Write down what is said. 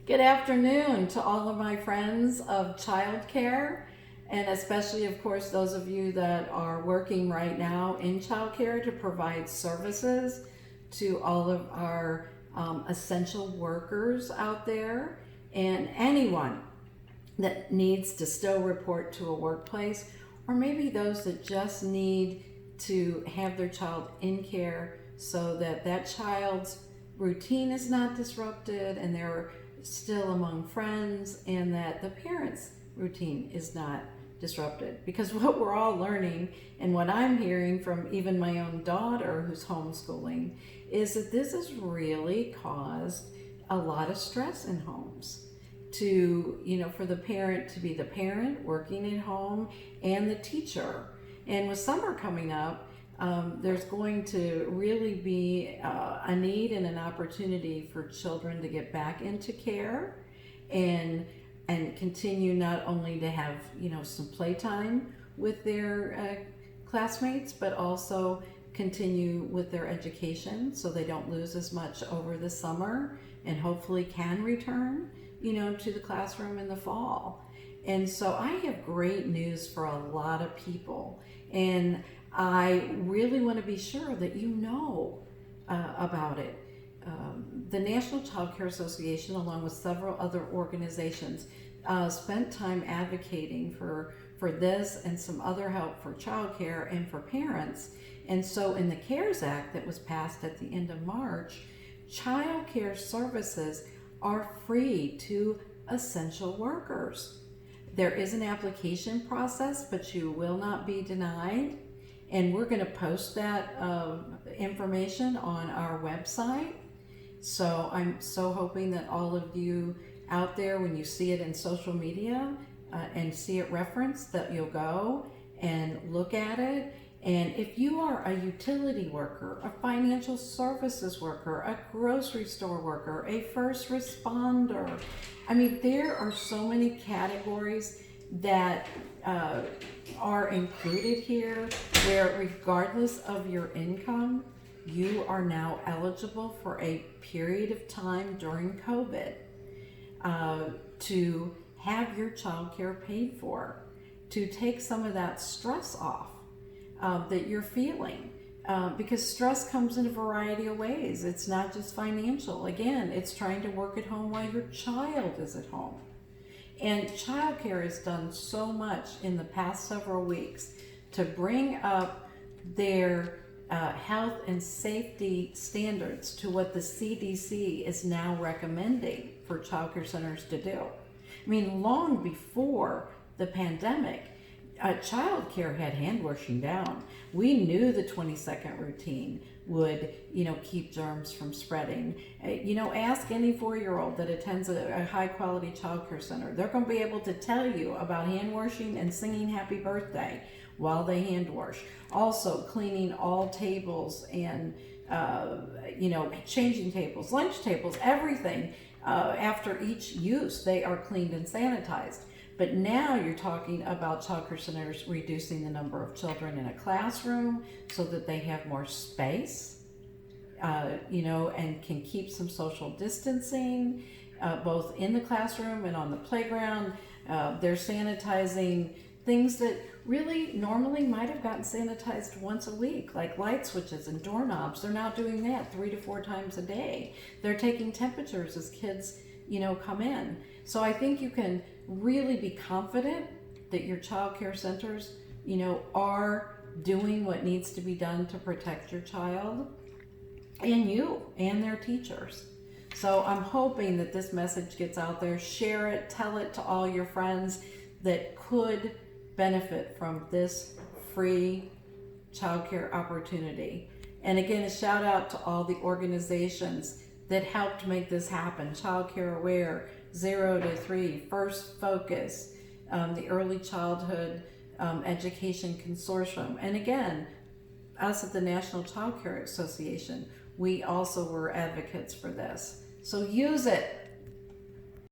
Good afternoon to all of my friends of childcare, and especially, of course, those of you that are working right now in childcare to provide services to all of our essential workers out there, and anyone that needs to still report to a workplace, or maybe those that just need to have their child in care so that that child's routine is not disrupted and they're still among friends, and that the parents' routine is not disrupted. Because what we're all learning, and what I'm hearing from even my own daughter who's homeschooling, is that this has really caused a lot of stress in homes. For the parent to be the parent working at home and the teacher. And with summer coming up, there's going to really be a need and an opportunity for children to get back into care and continue not only to have some playtime with their classmates, but also continue with their education so they don't lose as much over the summer and hopefully can return to the classroom in the fall. And so I have great news for a lot of people, and I really want to be sure that you know about it. The National Child Care Association, along with several other organizations, spent time advocating for this and some other help for child care and for parents. And so in the CARES Act that was passed at the end of March, child care services are free to essential workers. There is an application process, but you will not be denied. And we're going to post that information on our website. So I'm so hoping that all of you out there, when you see it in social media and see it referenced, that you'll go and look at it. And if you are a utility worker, a financial services worker, a grocery store worker, a first responder, there are so many categories that are included here where, regardless of your income, you are now eligible for a period of time during COVID to have your child care paid for, to take some of that stress off that you're feeling. Because stress comes in a variety of ways. It's not just financial. Again, it's trying to work at home while your child is at home. And childcare has done so much in the past several weeks to bring up their health and safety standards to what the CDC is now recommending for childcare centers to do. Long before the pandemic, childcare had hand washing down. We knew the 20-second routine would, keep germs from spreading. Ask any 4-year-old that attends a high-quality childcare center. They're going to be able to tell you about hand washing and singing happy birthday while they hand wash. Also, cleaning all tables and, changing tables, lunch tables, everything. After each use, they are cleaned and sanitized. But now you're talking about childcare centers reducing the number of children in a classroom so that they have more space, and can keep some social distancing, both in the classroom and on the playground. They're sanitizing things that really normally might have gotten sanitized once a week, like light switches and doorknobs. They're now doing that 3 to 4 times a day. They're taking temperatures as kids, come in. So I think you can really be confident that your child care centers, are doing what needs to be done to protect your child and you and their teachers. So I'm hoping that this message gets out there. Share it, tell it to all your friends that could benefit from this free childcare opportunity. And again, a shout out to all the organizations that helped make this happen. Childcare Aware, 0 to 3, First Focus, the Early Childhood Education Consortium. And again, us at the National Child Care Association, we also were advocates for this. So use it.